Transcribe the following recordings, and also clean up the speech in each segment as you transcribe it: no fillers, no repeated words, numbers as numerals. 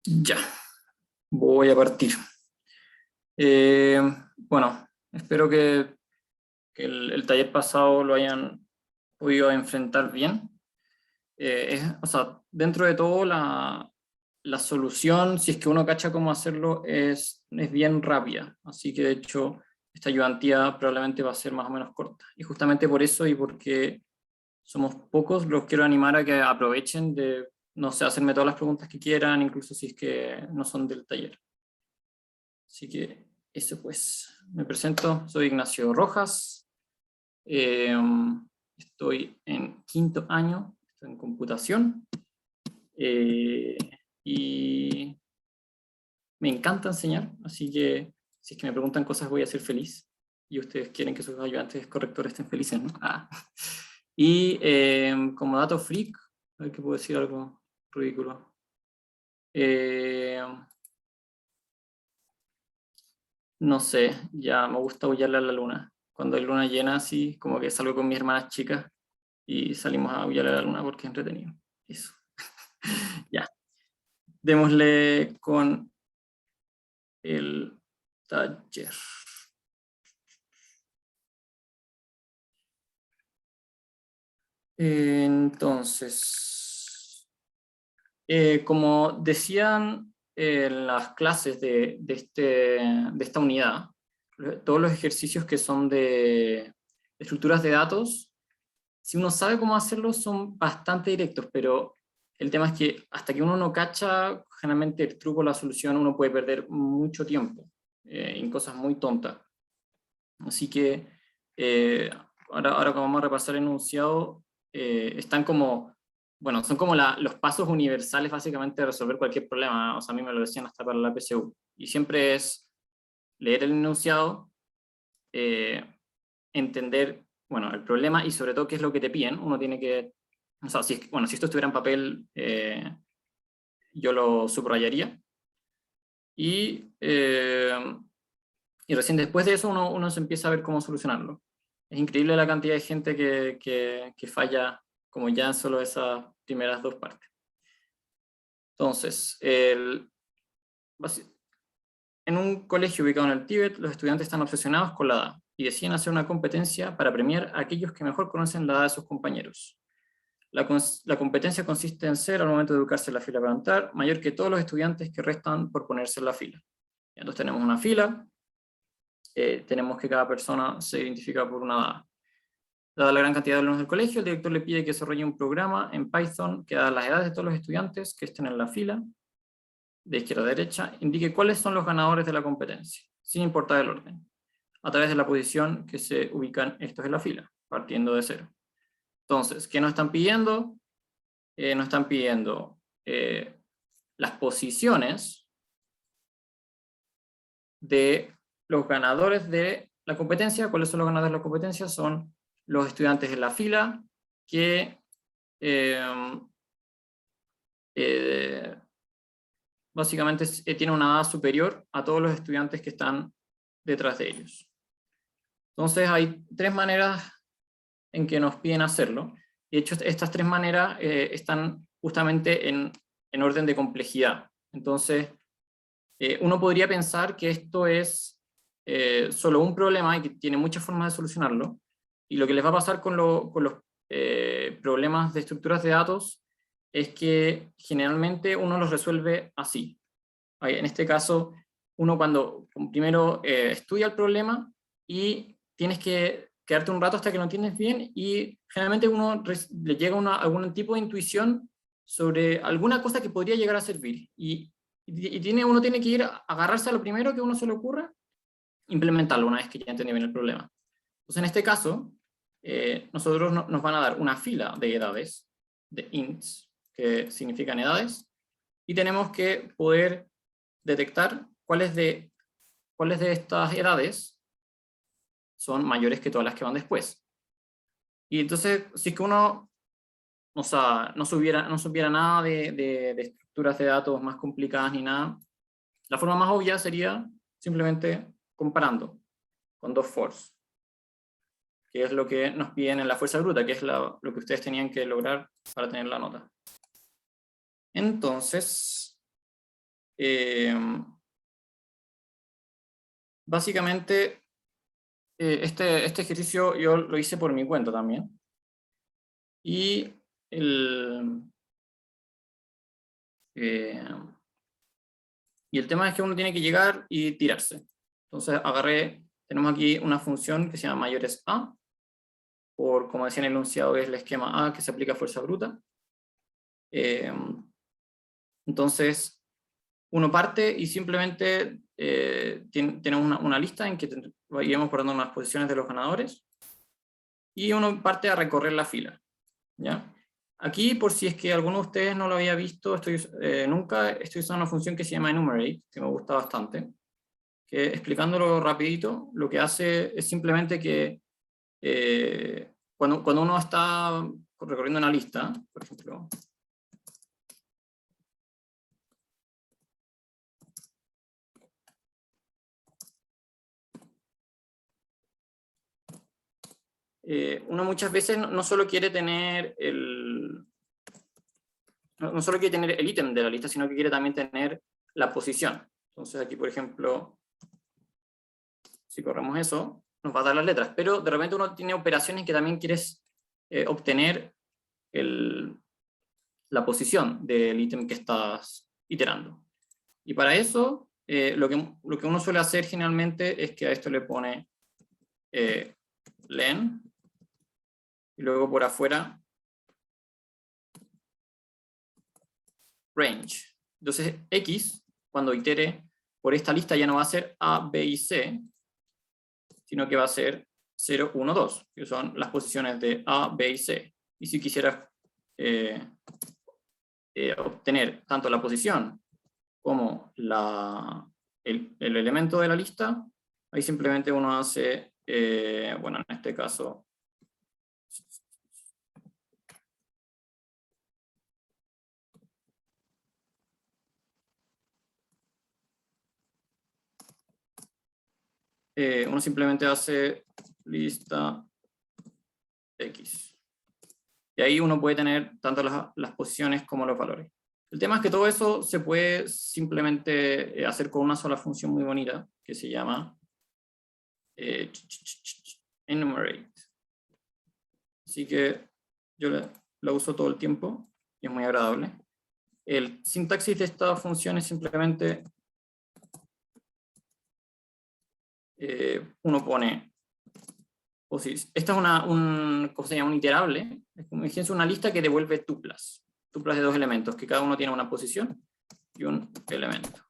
Ya, voy a partir. Bueno, espero que el taller pasado lo hayan podido enfrentar bien. O sea, dentro de todo, la solución, si es que uno cacha cómo hacerlo, es bien rápida. Así que, de hecho, esta ayudantía probablemente va a ser más o menos corta. Y justamente por eso y porque somos pocos, los quiero animar a que aprovechen de, no sé, hacerme todas las preguntas que quieran, incluso si es que no son del taller. Así que eso pues, me presento, soy Ignacio Rojas, eh, estoy en quinto año, estoy en computación eh, y me encanta enseñar, así que si es que me preguntan cosas voy a ser feliz y ustedes quieren que sus ayudantes correctores estén felices, ¿no? Y como dato freak, a ver que puedo decir algo ridículo. Eh, No sé, ya me gusta aullarle a la luna. Cuando hay luna llena, así como que salgo con mis hermanas chicas y salimos a aullarle a la luna porque es entretenido. Eso. Ya, démosle con el taller. Entonces, como decían en las clases de esta unidad, todos los ejercicios que son de estructuras de datos, si uno sabe cómo hacerlo, son bastante directos, pero el tema es que hasta que uno no cacha, generalmente el truco, la solución, uno puede perder mucho tiempo en cosas muy tontas. Así que ahora que vamos a repasar el enunciado, están como, bueno, son como los pasos universales básicamente de resolver cualquier problema. O sea, a mí me lo decían hasta para la PSU. Y siempre es leer el enunciado, eh, entender, bueno, el problema y sobre todo qué es lo que te piden. Uno tiene que, o sea, bueno, si esto estuviera en papel, yo lo subrayaría. Y, y recién después de eso uno se empieza a ver cómo solucionarlo. Es increíble la cantidad de gente que falla como ya en solo esas primeras dos partes. Entonces, en un colegio ubicado en el Tíbet, los estudiantes están obsesionados con la edad y deciden hacer una competencia para premiar a aquellos que mejor conocen la edad de sus compañeros. La competencia consiste en ser, al momento de educarse en la fila para entrar, mayor que todos los estudiantes que restan por ponerse en la fila. Entonces tenemos una fila, tenemos que cada persona se identifica por una edad. Dada la gran cantidad de alumnos del colegio, el director le pide que desarrolle un programa en Python que, a las edades de todos los estudiantes que estén en la fila, de izquierda a derecha, indique cuáles son los ganadores de la competencia, sin importar el orden, a través de la posición que se ubican estos en la fila, partiendo de cero. Entonces, ¿qué nos están pidiendo? Nos están pidiendo las posiciones de los ganadores de la competencia. ¿Cuáles son los ganadores de la competencia? Son los estudiantes en la fila que eh, eh, básicamente tienen una edad superior a todos los estudiantes que están detrás de ellos. Entonces hay tres maneras en que nos piden hacerlo. De hecho, estas tres maneras están justamente en orden de complejidad. Entonces, uno podría pensar que esto es solo un problema y que tiene muchas formas de solucionarlo. Y lo que les va a pasar con los problemas de estructuras de datos es que generalmente uno los resuelve así. En este caso, uno cuando primero estudia el problema y tienes que quedarte un rato hasta que lo entiendes bien y generalmente uno le llega algún tipo de intuición sobre alguna cosa que podría llegar a servir. Uno tiene que ir a agarrarse a lo primero que uno se le ocurra, implementarlo una vez que ya entendió bien el problema. Entonces, en este caso, nosotros nos van a dar una fila de edades, de ints, que significan edades, y tenemos que poder detectar cuáles de estas edades son mayores que todas las que van después. Y entonces, si es que uno no supiera nada de estructuras de datos más complicadas ni nada, la forma más obvia sería simplemente comparando con dos fors, que es lo que nos piden en la fuerza bruta, que es lo que ustedes tenían que lograr para tener la nota. Entonces, básicamente, este ejercicio yo lo hice por mi cuenta también. Y el tema es que uno tiene que llegar y tirarse. Entonces tenemos aquí una función que se llama mayores A, por, como decía en el enunciado, es el esquema A que se aplica a fuerza bruta. Entonces, uno parte y simplemente tenemos una lista en que iremos guardando las posiciones de los ganadores, y uno parte a recorrer la fila, ¿ya? Aquí, por si es que alguno de ustedes no lo había visto, nunca estoy usando una función que se llama enumerate, que me gusta bastante, que, explicándolo rapidito, lo que hace es simplemente que cuando uno está recorriendo una lista, por ejemplo, uno muchas veces no solo quiere tener no solo quiere tener el ítem de la lista, sino que quiere también tener la posición. Entonces aquí, por ejemplo, si corremos eso, nos va a dar las letras, pero de repente uno tiene operaciones que también quieres obtener la posición del ítem que estás iterando. Y para eso, lo que uno suele hacer generalmente es que a esto le pone len, y luego por afuera range. Entonces X, cuando itere por esta lista, ya no va a ser A, B y C, sino que va a ser 0, 1, 2, que son las posiciones de A, B y C. Y si quisiera obtener tanto la posición como el elemento de la lista, ahí simplemente uno hace, bueno, en este caso, uno simplemente hace lista X. Y ahí uno puede tener tanto las posiciones como los valores. El tema es que todo eso se puede simplemente hacer con una sola función muy bonita, que se llama enumerate. Así que yo la uso todo el tiempo y es muy agradable. El sintaxis de esta función es simplemente uno pone, esta es ¿cómo se llama? Un iterable, es como una lista que devuelve tuplas de dos elementos, que cada uno tiene una posición y un elemento.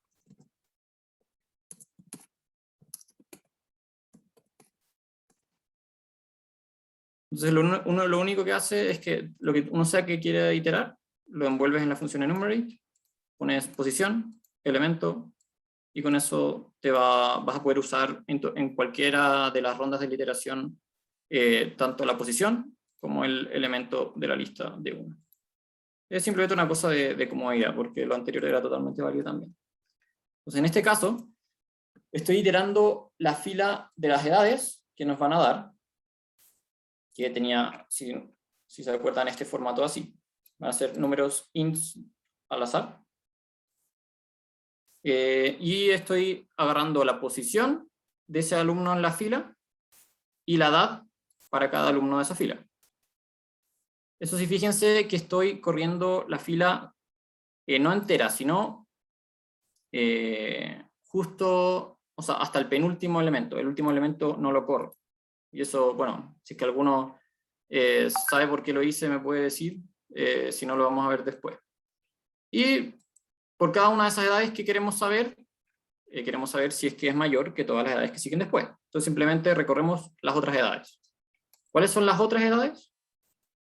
Entonces lo único que hace es que lo que uno sea que quiere iterar, lo envuelves en la función enumerate, pones posición, elemento, y con eso vas a poder usar en cualquiera de las rondas de la iteración tanto la posición como el elemento de la lista de uno. Es simplemente una cosa de comodidad, porque lo anterior era totalmente válido también. Entonces, en este caso, estoy iterando la fila de las edades que nos van a dar, que tenía, si se acuerdan, este formato así. Van a ser números ints al azar. Y estoy agarrando la posición de ese alumno en la fila y la edad para cada alumno de esa fila. Eso sí, fíjense que estoy corriendo la fila no entera, sino justo, o sea, hasta el penúltimo elemento. El último elemento no lo corro. Y eso, bueno, si es que alguno sabe por qué lo hice, me puede decir, si no lo vamos a ver después. Y por cada una de esas edades que queremos saber si es que es mayor que todas las edades que siguen después. Entonces simplemente recorremos las otras edades. ¿Cuáles son las otras edades?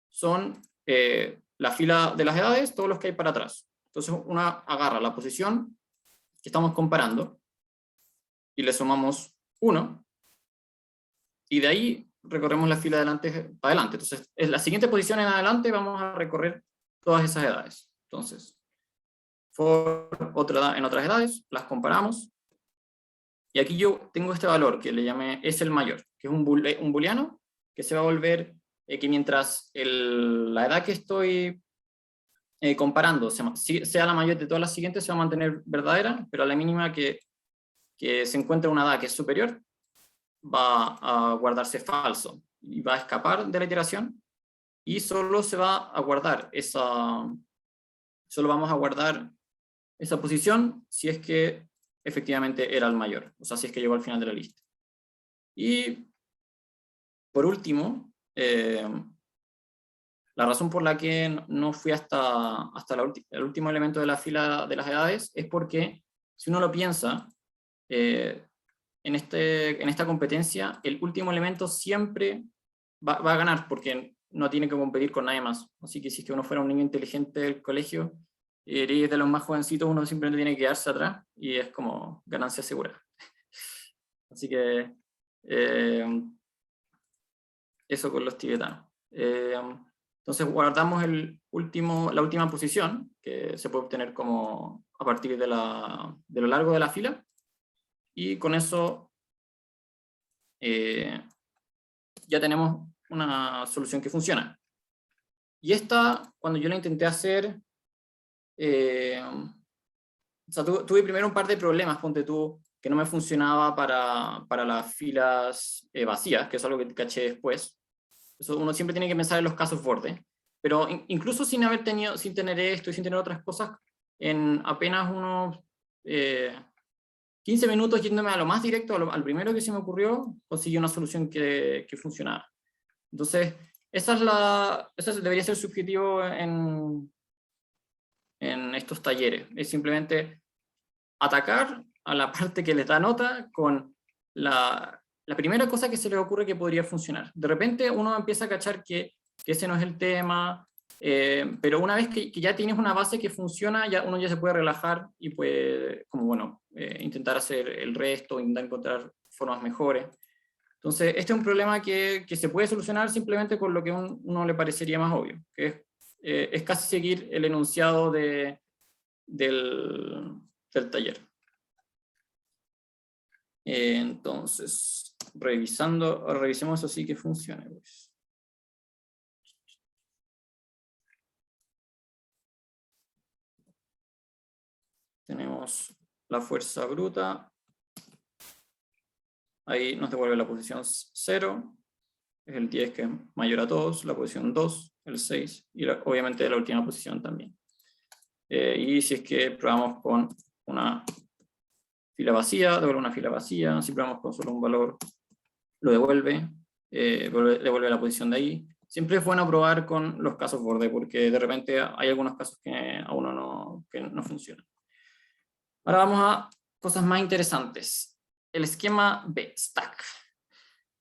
Son la fila de las edades, todos los que hay para atrás. Entonces una agarra la posición que estamos comparando y le sumamos 1, y de ahí recorremos la fila de adelante para adelante. Entonces en la siguiente posición en adelante vamos a recorrer todas esas edades. Entonces, en otras edades, las comparamos, y aquí yo tengo este valor que le llamé es el mayor, que es un booleano que se va a volver que mientras la edad que estoy comparando, sea la mayor de todas las siguientes, se va a mantener verdadera, pero a la mínima que se encuentre una dada que es superior, va a guardarse falso, y va a escapar de la iteración, y solo se va a guardar solo vamos a guardar esa posición si es que efectivamente era el mayor, o sea, si es que llegó al final de la lista. Y por último, la razón por la que no fui hasta el último elemento de la fila de las edades es porque, si uno lo piensa, en esta competencia, el último elemento siempre va a ganar, porque no tiene que competir con nadie más. Así que si es que uno fuera un niño inteligente del colegio, y eres de los más jovencitos, uno simplemente tiene que quedarse atrás, y es como ganancia segura. Así que eso con los tibetanos. Entonces guardamos la última posición, que se puede obtener como a partir de lo largo de la fila, y con eso ya tenemos una solución que funciona. Y esta, cuando yo la intenté hacer, o sea, tuve primero un par de problemas, ponte tú, que no me funcionaba para las filas vacías, que es algo que caché después. Eso uno siempre tiene que pensar en los casos borde. Pero incluso sin tener esto y sin tener otras cosas, en apenas unos 15 minutos yéndome a lo más directo, al primero que se me ocurrió, conseguí una solución que funcionaba. Entonces, esa debería ser su objetivo en estos talleres. Es simplemente atacar a la parte que les da nota con la primera cosa que se les ocurre que podría funcionar. De repente uno empieza a cachar que ese no es el tema, pero una vez que ya tienes una base que funciona, uno ya se puede relajar y puede, como bueno, intentar hacer el resto, intentar encontrar formas mejores. Entonces, este es un problema que se puede solucionar simplemente con lo que a uno le parecería más obvio, que es casi seguir el enunciado del taller. Entonces, revisemos así que funcione. Pues. Tenemos la fuerza bruta. Ahí nos devuelve la posición 0. Es el 10 que es mayor a todos. La posición 2, el 6. Y obviamente la última posición también. Y si es que probamos con una fila vacía, devuelve una fila vacía. Si probamos con solo un valor, lo devuelve. Devuelve la posición de ahí. Siempre es bueno probar con los casos borde, porque de repente hay algunos casos que a uno no funcionan. Ahora vamos a cosas más interesantes. El esquema B-Stack.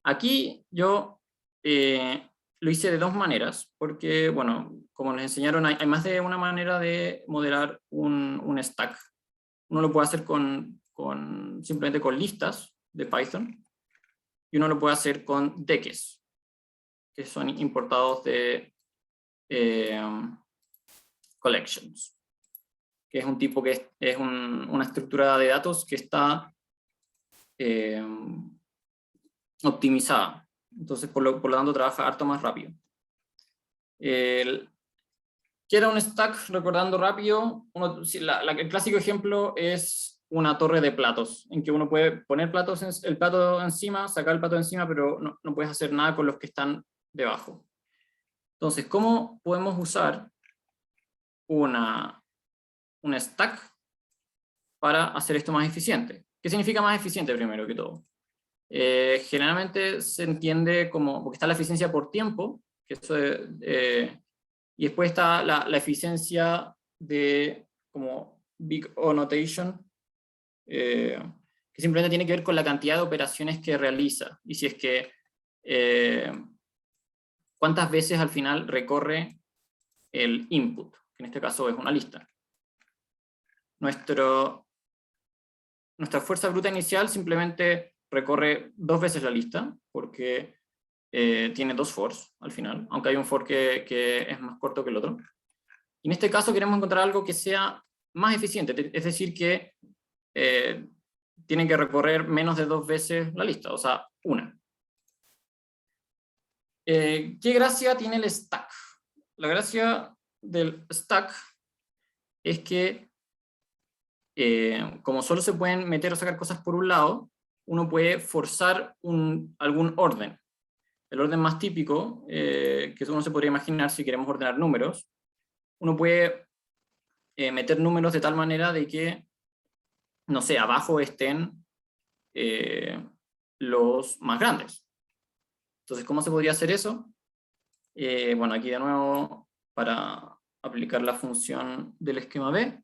Aquí yo lo hice de dos maneras, porque, bueno, como les enseñaron, hay más de una manera de modelar un stack. Uno lo puede hacer simplemente con listas de Python, y uno lo puede hacer con deques, que son importados de collections, que es un tipo que es una estructura de datos que está optimizada. Entonces, por lo tanto, trabaja harto más rápido. ¿Qué era un stack? Recordando rápido, el clásico ejemplo es una torre de platos, en que uno puede poner el plato encima, sacar el plato encima, pero no puedes hacer nada con los que están debajo. Entonces, ¿cómo podemos usar un stack para hacer esto más eficiente? ¿Qué significa más eficiente primero que todo? Generalmente se entiende como, porque está la eficiencia por tiempo, que eso y después está la eficiencia de como big O notation, que simplemente tiene que ver con la cantidad de operaciones que realiza, y si es que cuántas veces al final recorre el input, que en este caso es una lista. Nuestra fuerza bruta inicial simplemente recorre 2 veces la lista, porque tiene 2 fors al final, aunque hay un for que es más corto que el otro. Y en este caso queremos encontrar algo que sea más eficiente, es decir, que tienen que recorrer menos de 2 veces la lista, o sea, una. ¿Qué gracia tiene el stack? La gracia del stack es que como solo se pueden meter o sacar cosas por un lado, uno puede forzar algún orden. El orden más típico, que uno se podría imaginar si queremos ordenar números, uno puede meter números de tal manera de que, no sé, abajo estén los más grandes. Entonces, ¿cómo se podría hacer eso? Bueno, aquí de nuevo, para aplicar la función del esquema B,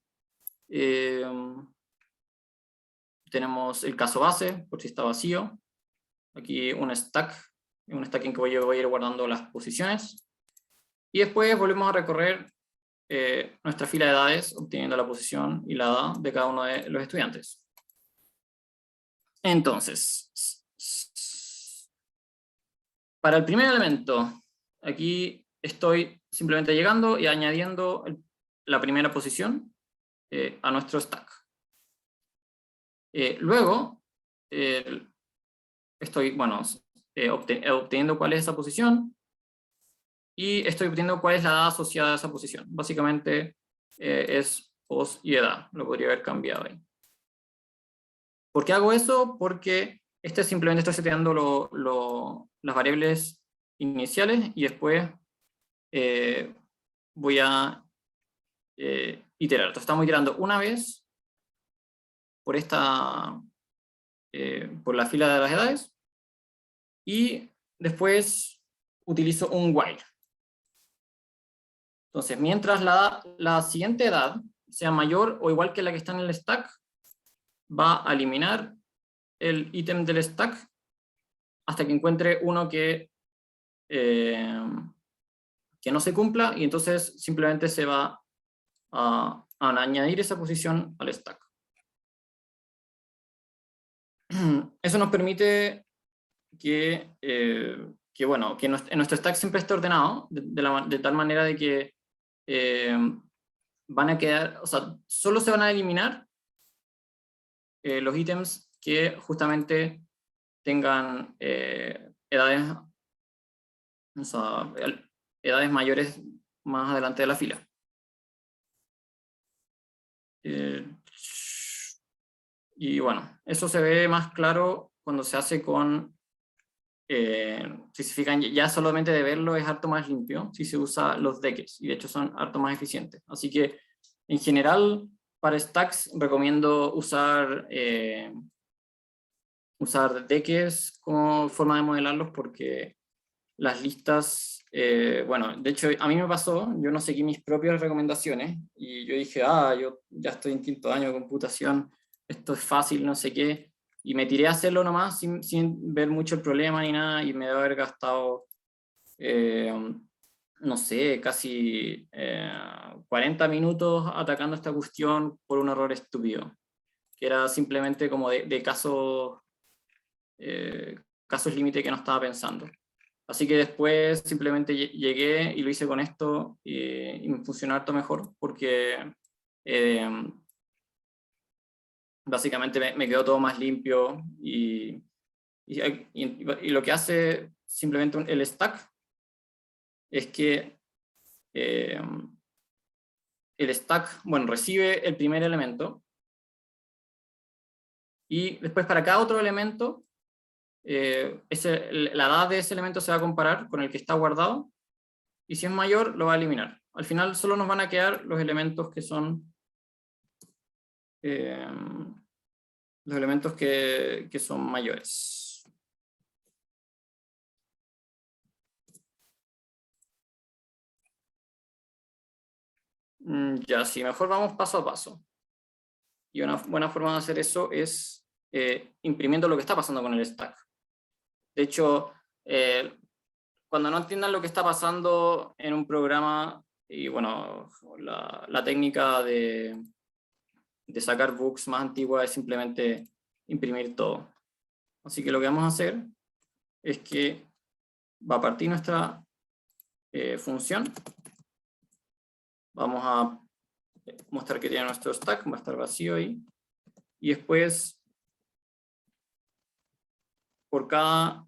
tenemos el caso base, por si está vacío. Aquí un stack en que voy a ir guardando las posiciones. Y después volvemos a recorrer nuestra fila de edades, obteniendo la posición y la edad de cada uno de los estudiantes. Entonces, para el primer elemento, aquí estoy simplemente llegando y añadiendo la primera posición a nuestro stack. Luego, estoy, bueno, obteniendo cuál es esa posición y estoy obteniendo cuál es la edad asociada a esa posición. Básicamente es pos y edad, lo podría haber cambiado ahí. ¿Por qué hago eso? Porque simplemente estoy seteando las variables iniciales y después voy a iterar. Entonces estamos iterando una vez por por la fila de las edades y después utilizo un while. Entonces, mientras la siguiente edad sea mayor o igual que la que está en el stack, va a eliminar el ítem del stack hasta que encuentre uno que no se cumpla, y entonces simplemente se va a añadir esa posición al stack. Eso nos permite que en nuestro stack siempre esté ordenado, de tal manera de que van a quedar, o sea, solo se van a eliminar los ítems que justamente tengan edades, o sea, edades mayores más adelante de la fila. Y bueno, eso se ve más claro cuando se hace con, si se fijan, ya solamente de verlo es harto más limpio si se usa los deques, y de hecho son harto más eficientes. Así que en general para stacks recomiendo usar deques como forma de modelarlos, porque las listas, bueno, de hecho a mí me pasó, yo no seguí mis propias recomendaciones y yo dije, yo ya estoy en quinto año de computación, esto es fácil, no sé qué, y me tiré a hacerlo nomás sin ver mucho el problema ni nada, y me debe haber gastado, no sé, casi 40 minutos atacando esta cuestión por un error estúpido, que era simplemente como de casos límite que no estaba pensando. Así que después simplemente llegué y lo hice con esto, y me funcionó harto mejor, porque básicamente me quedó todo más limpio, y lo que hace simplemente el stack es que el stack, bueno, recibe el primer elemento y después para cada otro elemento la edad de ese elemento se va a comparar con el que está guardado, y si es mayor lo va a eliminar. Al final solo nos van a quedar los elementos que son que son mayores. Ya, sí, mejor vamos paso a paso. Y una buena forma de hacer eso es imprimiendo lo que está pasando con el stack. De hecho, cuando no entiendan lo que está pasando en un programa, y bueno, la técnica de sacar bugs más antigua es simplemente imprimir todo. Así que lo que vamos a hacer es que va a partir nuestra función. Vamos a mostrar que tiene nuestro stack, va a estar vacío ahí. Y después, por cada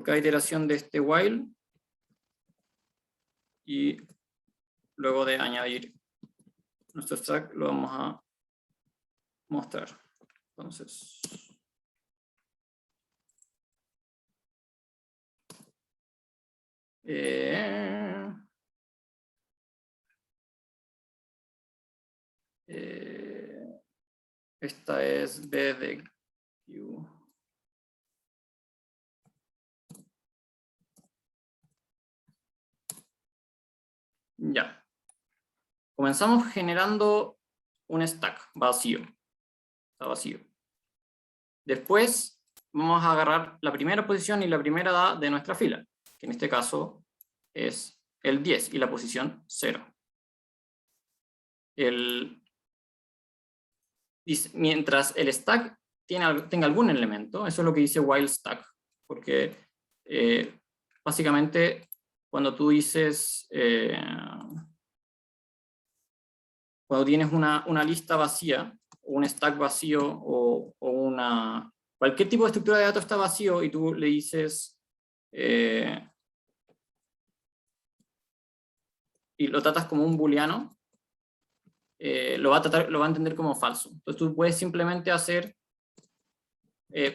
cada iteración de este while, y luego de añadir nuestro stack lo vamos a mostrar. Entonces, esta es B de Q. Ya. Comenzamos generando un stack vacío. Está vacío. Después vamos a agarrar la primera posición y la primera edad de nuestra fila, que en este caso es el 10 y la posición 0. Mientras el stack tenga algún elemento, eso es lo que dice while stack, porque básicamente cuando tú dices, cuando tienes una lista vacía, o un stack vacío, o cualquier tipo de estructura de datos está vacío y tú le dices, y lo tratas como un booleano, lo va a entender como falso. Entonces tú puedes simplemente hacer,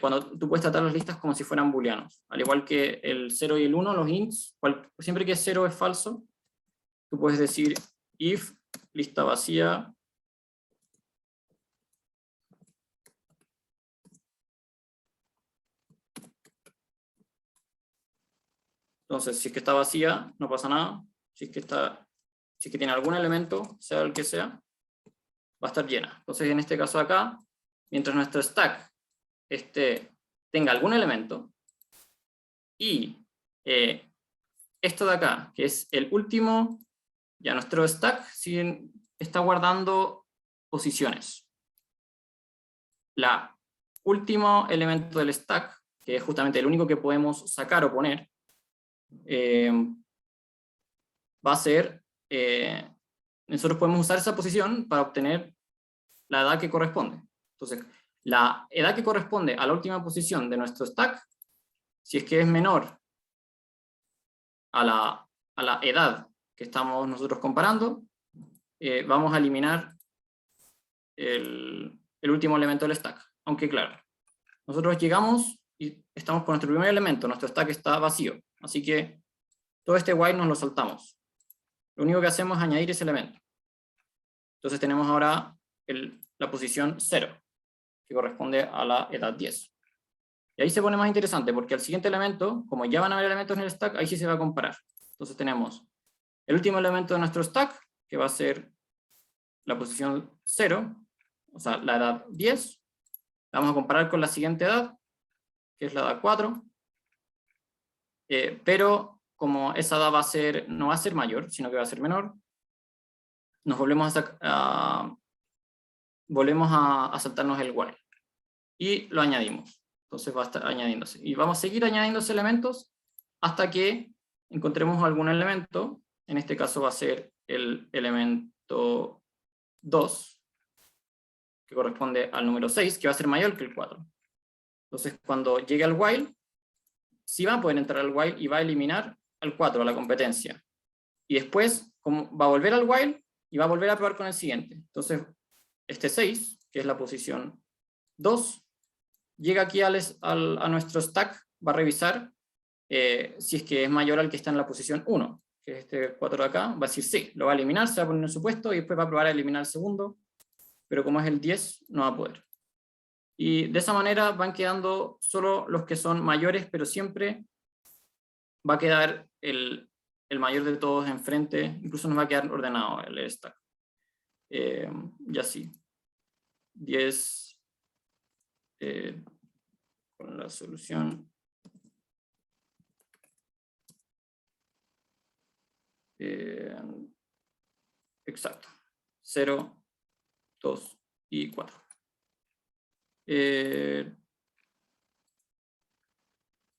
cuando tú puedes tratar las listas como si fueran booleanos, al igual que el 0 y el 1, los ints, siempre que 0 es falso, tú puedes decir if lista vacía entonces si es que está vacía no pasa nada, si es que tiene algún elemento, sea el que sea, va a estar llena. Entonces en este caso acá, mientras nuestro stack tenga algún elemento, y esto de acá, que es el último, ya nuestro stack está guardando posiciones. La último elemento del stack, que es justamente el único que podemos sacar o poner, va a ser, nosotros podemos usar esa posición para obtener la edad que corresponde. Entonces, la edad que corresponde a la última posición de nuestro stack, si es que es menor a la edad que estamos nosotros comparando, vamos a eliminar el último elemento del stack. Aunque claro, nosotros llegamos y estamos con nuestro primer elemento, nuestro stack está vacío, así que todo este while nos lo saltamos. Lo único que hacemos es añadir ese elemento. Entonces tenemos ahora la posición 0, que corresponde a la edad 10. Y ahí se pone más interesante, porque al siguiente elemento, como ya van a haber elementos en el stack, ahí sí se va a comparar. Entonces tenemos el último elemento de nuestro stack, que va a ser la posición 0, o sea, la edad 10. La vamos a comparar con la siguiente edad, que es la edad 4. Pero como esa edad no va a ser mayor, sino que va a ser menor, nos volvemos a saltarnos el while. Y lo añadimos. Entonces va a estar añadiéndose. Y vamos a seguir añadiéndose elementos hasta que encontremos algún elemento. En este caso va a ser el elemento 2, que corresponde al número 6, que va a ser mayor que el 4. Entonces cuando llegue al while, sí va a poder entrar al while y va a eliminar al 4, a la competencia. Y después va a volver al while y va a volver a probar con el siguiente. Entonces este 6, que es la posición 2, llega aquí a nuestro stack, va a revisar si es que es mayor al que está en la posición 1, que es este 4 de acá, va a decir sí, lo va a eliminar, se va a poner en su puesto y después va a probar a eliminar el segundo, pero como es el 10, no va a poder. Y de esa manera van quedando solo los que son mayores, pero siempre va a quedar el mayor de todos enfrente, incluso nos va a quedar ordenado el stack. Y así. 10 con la solución exacto. 0, 2 y 4.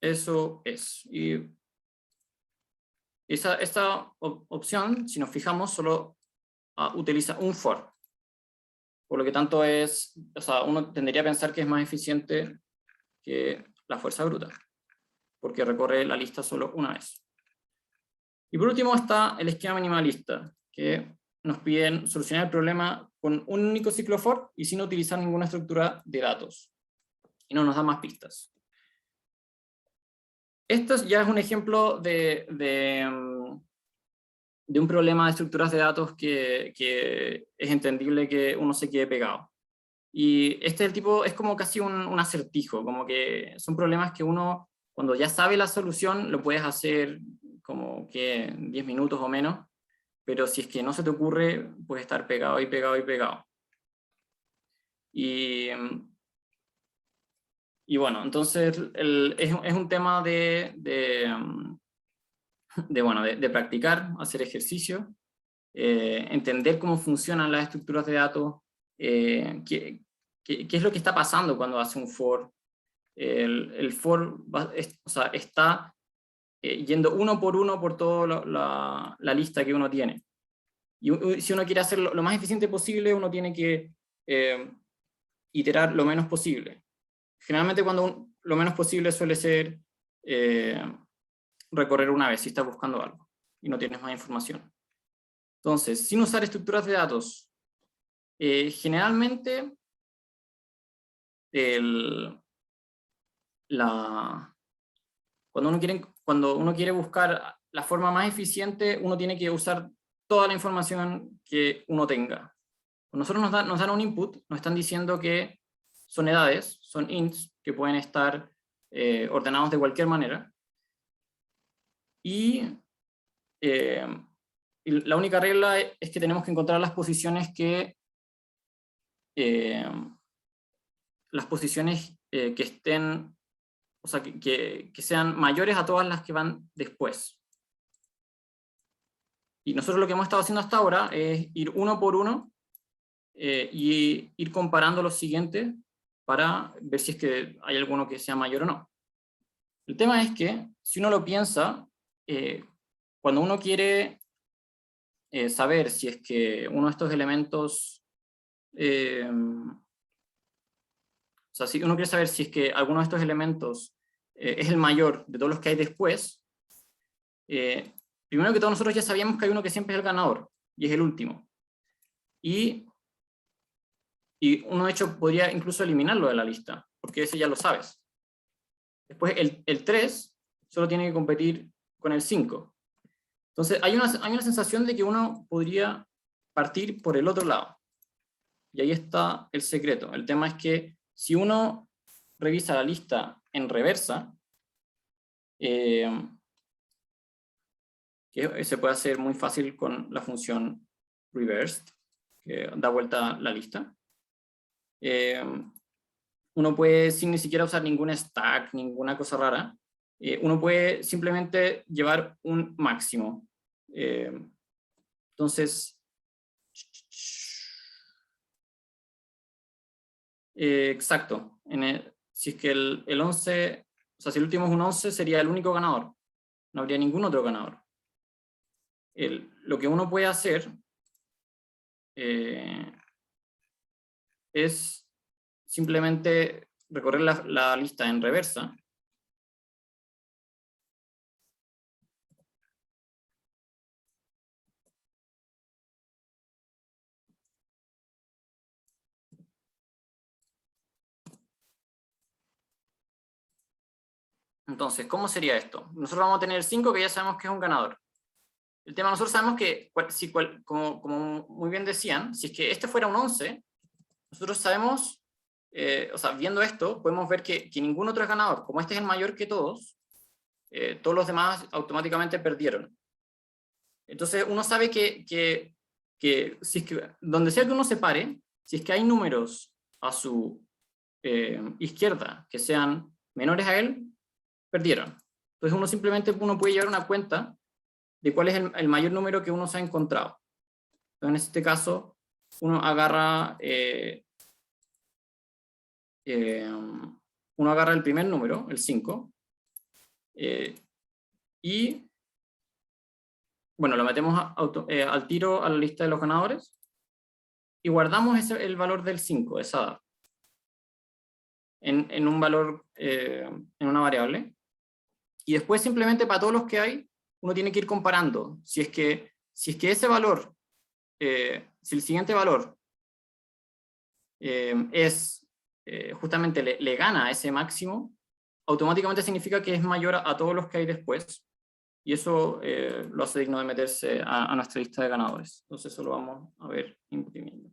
Eso es. Y esta opción, si nos fijamos, solo utiliza un for. Por lo que tanto uno tendría a pensar que es más eficiente que la fuerza bruta. porque recorre la lista solo una vez. Y por último está el esquema minimalista, que nos piden solucionar el problema con un único ciclo for y sin utilizar ninguna estructura de datos. Y no nos da más pistas. Esto ya es un ejemplo de un problema de estructuras de datos que es entendible que uno se quede pegado. Y este es como casi un acertijo, como que son problemas que uno, cuando ya sabe la solución, lo puedes hacer como que 10 minutos o menos, pero si es que no se te ocurre, puedes estar pegado y pegado y pegado. Y bueno, entonces es un tema de practicar, hacer ejercicio, entender cómo funcionan las estructuras de datos, qué es lo que está pasando cuando hace un for. El for está yendo uno por toda la lista que uno tiene. Y si uno quiere hacerlo lo más eficiente posible, uno tiene que iterar lo menos posible. Generalmente lo menos posible suele ser recorrer una vez si estás buscando algo y no tienes más información. Entonces, sin usar estructuras de datos, generalmente cuando uno quiere buscar la forma más eficiente, uno tiene que usar toda la información que uno tenga. Nosotros nos dan un input, nos están diciendo que son edades, son ints, que pueden estar ordenados de cualquier manera. Y la única regla es que tenemos que encontrar las posiciones que estén, o sea, que sean mayores a todas las que van después. Y nosotros lo que hemos estado haciendo hasta ahora es ir uno por uno y ir comparando los siguientes para ver si es que hay alguno que sea mayor o no. El tema es que, si uno lo piensa, cuando uno quiere saber si es que uno de estos elementos, o sea, si uno quiere saber si es que alguno de estos elementos es el mayor de todos los que hay después, primero que todo nosotros ya sabíamos que hay uno que siempre es el ganador, y es el último. Y uno de hecho podría incluso eliminarlo de la lista, porque ese ya lo sabes. Después el 3 solo tiene que competir con el 5. Entonces hay una sensación de que uno podría partir por el otro lado. Y ahí está el secreto. El tema es que si uno revisa la lista en reversa, que se puede hacer muy fácil con la función reversed, que da vuelta la lista. Uno puede, sin ni siquiera usar ningún stack, ninguna cosa rara, uno puede simplemente llevar un máximo. Entonces, exacto. Si es que el 11, o sea, si el último es un 11, sería el único ganador. No habría ningún otro ganador. Lo que uno puede hacer es simplemente recorrer la lista en reversa. Entonces, ¿cómo sería esto? Nosotros vamos a tener 5 que ya sabemos que es un ganador. El tema, nosotros sabemos que, como muy bien decían, si es que este fuera un 11, nosotros sabemos, o sea, viendo esto, podemos ver que ningún otro es ganador. Como este es el mayor que todos, todos los demás automáticamente perdieron. Entonces, uno sabe que si es que, donde sea que uno se pare, si es que hay números a su izquierda que sean menores a él, perdieron. Entonces, uno puede llevar una cuenta de cuál es el mayor número que uno se ha encontrado. Entonces, en este caso, uno agarra el primer número, el 5, y bueno, lo metemos al tiro a la lista de los ganadores y guardamos el valor del 5, esa edad, en un valor, en una variable. Y después simplemente para todos los que hay, uno tiene que ir comparando. Si es que ese valor, si el siguiente valor justamente le gana a ese máximo, automáticamente significa que es mayor a todos los que hay después. Y eso lo hace digno de meterse a nuestra lista de ganadores. Entonces eso lo vamos a ver imprimiendo.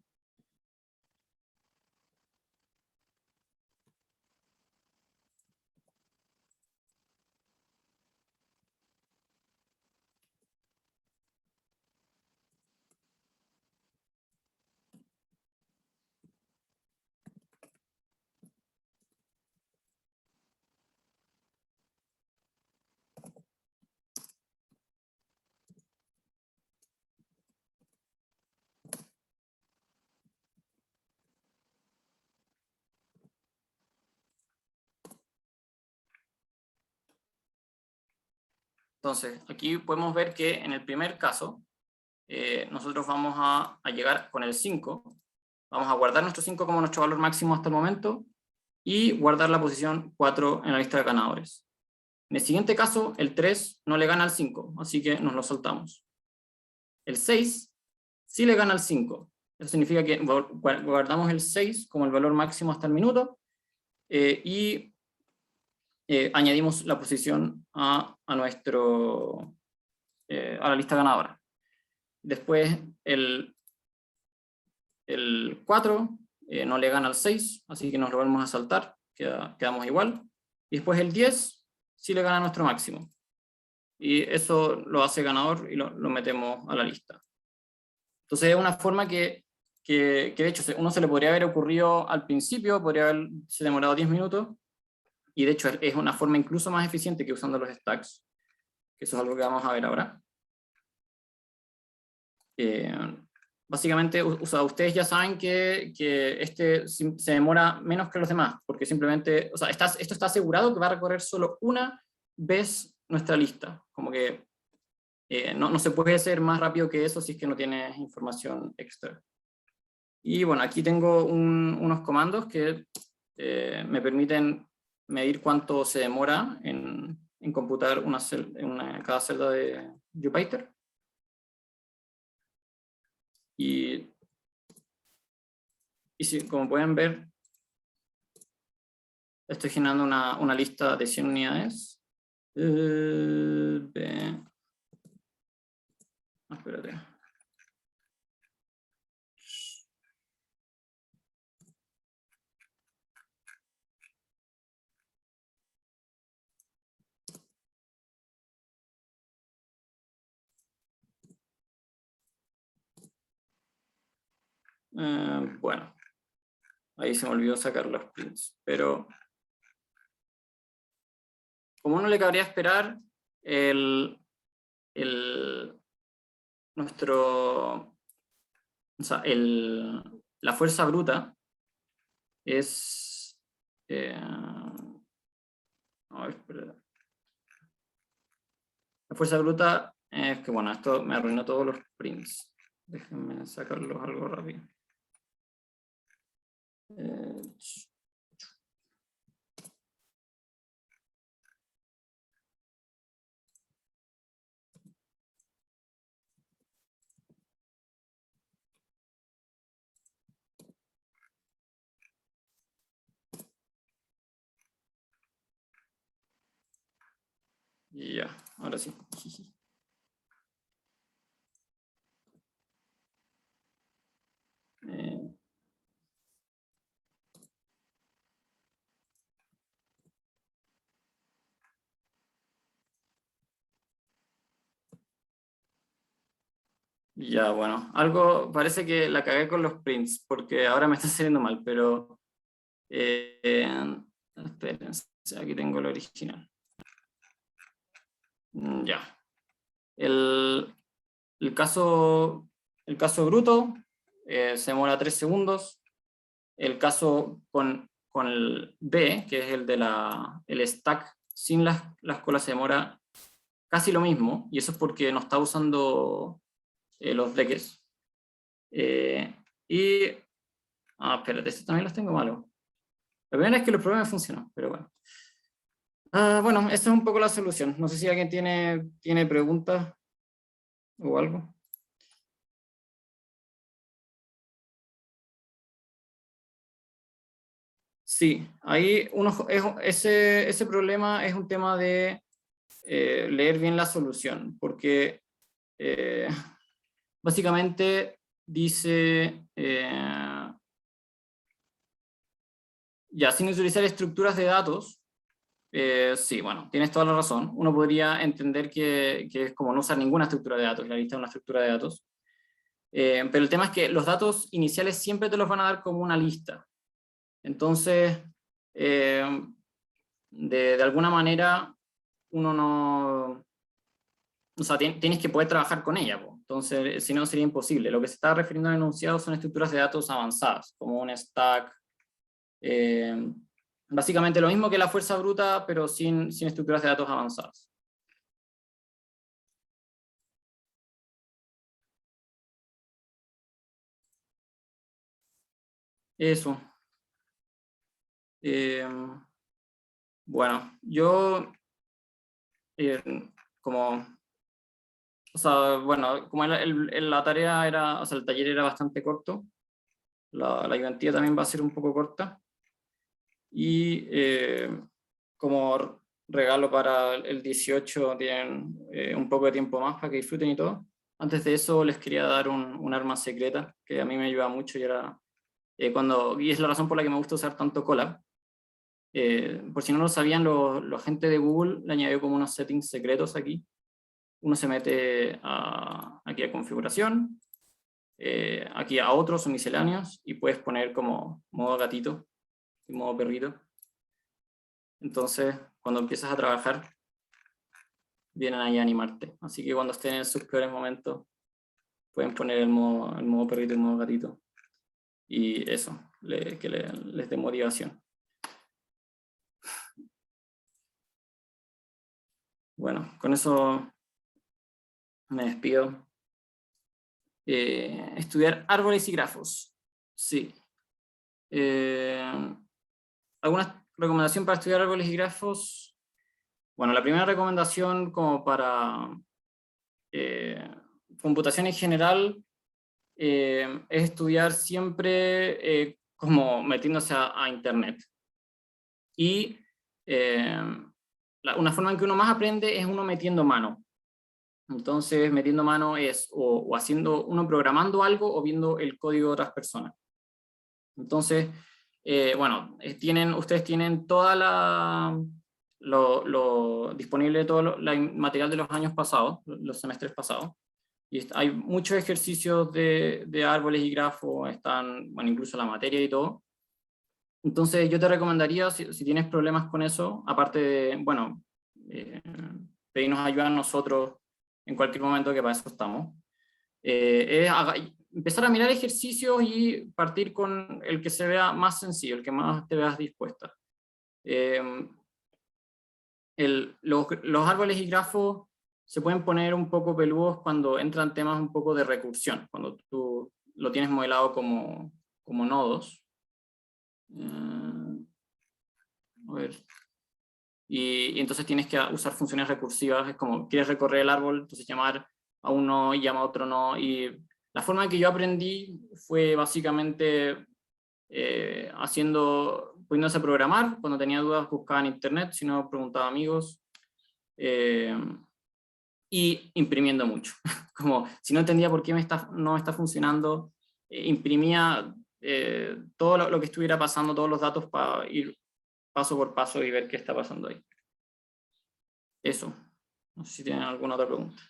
Entonces, aquí podemos ver que en el primer caso, nosotros vamos a llegar con el 5, vamos a guardar nuestro 5 como nuestro valor máximo hasta el momento, y guardar la posición 4 en la lista de ganadores. En el siguiente caso, el 3 no le gana al 5, así que nos lo saltamos. El 6 sí le gana al 5. Eso significa que guardamos el 6 como el valor máximo hasta el minuto, y añadimos la posición a la lista ganadora. Después el 4 no le gana al 6, así que nos lo volvemos a saltar, quedamos igual. Y después el 10 sí le gana a nuestro máximo. Y eso lo hace ganador y lo metemos a la lista. Entonces es una forma que de hecho uno se le podría haber ocurrido al principio, podría haberse demorado 10 minutos, y de hecho es una forma incluso más eficiente que usando los stacks, que eso es algo que vamos a ver ahora. Básicamente, ustedes ya saben que este se demora menos que los demás, porque simplemente, esto está asegurado que va a recorrer solo una vez nuestra lista, como que no se puede hacer más rápido que eso si es que no tienes información extra. Y bueno, aquí tengo unos comandos que me permiten medir cuánto se demora en computar cada celda de Jupyter. Y sí, como pueden ver, estoy generando una lista de 100 unidades. Espérate. Bueno, ahí se me olvidó sacar los prints, pero como uno le cabría esperar, la fuerza bruta es... la fuerza bruta es que, bueno, esto me arruinó todos los prints. Déjenme sacarlos algo rápido. Ya, ahora sí. Ya, bueno, algo parece que la cagué con los prints, porque ahora me está saliendo mal, pero espérense, aquí tengo el original. Ya. El caso bruto se demora 3 segundos. El caso con el B, que es el de el stack sin las colas, se demora casi lo mismo, y eso es porque no está usando los deques. Espérate, estos también los tengo malos. La primera es que los programas funcionan, pero bueno. Bueno, esa es un poco la solución. No sé si alguien tiene preguntas o algo. Sí, ahí ese problema es un tema de leer bien la solución, porque básicamente dice, ya, sin utilizar estructuras de datos, sí, bueno, tienes toda la razón. Uno podría entender que es como no usar ninguna estructura de datos, la lista es una estructura de datos. Pero el tema es que los datos iniciales siempre te los van a dar como una lista. Entonces, de alguna manera, uno no... O sea, tienes que poder trabajar con ella, po. Entonces, si no, sería imposible. Lo que se está refiriendo al enunciado son estructuras de datos avanzadas, como un stack. Básicamente lo mismo que la fuerza bruta, pero sin estructuras de datos avanzadas. Eso. Bueno, yo eh, como, o sea, bueno, como la tarea era, o sea, el taller era bastante corto, la ayudantía también va a ser un poco corta, y como regalo para el 18 tienen un poco de tiempo más para que disfruten y todo. Antes de eso les quería dar un arma secreta que a mí me ayuda mucho y era y es la razón por la que me gusta usar tanto Colab. Por si no lo sabían, los agentes de Google le añadió como unos settings secretos aquí. Uno se mete aquí a configuración, aquí a otros o misceláneos, y puedes poner como modo gatito y modo perrito. Entonces, cuando empiezas a trabajar, vienen ahí a animarte. Así que cuando estén en sus peores momentos, pueden poner el modo perrito y el modo gatito. Y eso, que les dé motivación. Bueno, con eso me despido. Estudiar árboles y grafos. Sí. ¿Alguna recomendación para estudiar árboles y grafos? Bueno, la primera recomendación como para computación en general es estudiar siempre como metiéndose a Internet. Y una forma en que uno más aprende es uno metiendo mano. Entonces, metiendo mano es o haciendo uno programando algo o viendo el código de otras personas. Entonces, bueno, ustedes tienen toda lo disponible, todo el material de los años pasados, los semestres pasados. Y hay muchos ejercicios de árboles y grafos, están, bueno, incluso la materia y todo. Entonces, yo te recomendaría, si tienes problemas con eso, aparte de, bueno, pedirnos ayuda a nosotros en cualquier momento, que para eso estamos, empezar a mirar ejercicios y partir con el que se vea más sencillo, el que más te veas dispuesta. Los árboles y grafos se pueden poner un poco peludos cuando entran temas un poco de recursión, cuando tú lo tienes modelado como nodos. A ver. Y entonces tienes que usar funciones recursivas, es como, quieres recorrer el árbol, entonces llamar a uno y llama a otro no, y la forma en que yo aprendí fue básicamente poniéndose a programar, cuando tenía dudas buscaba en internet, si no preguntaba a amigos, y imprimiendo mucho, como si no entendía por qué no está funcionando, imprimía todo lo que estuviera pasando, todos los datos para ir paso por paso y ver qué está pasando ahí. Eso. No sé si tienen alguna otra pregunta.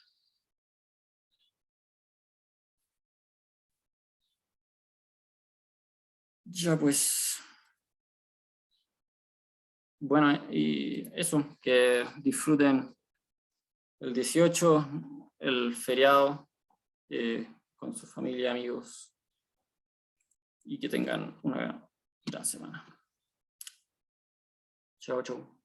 Ya pues. Bueno, y eso, que disfruten el 18, el feriado, con su familia, amigos, y que tengan una gran semana. Chao, chao.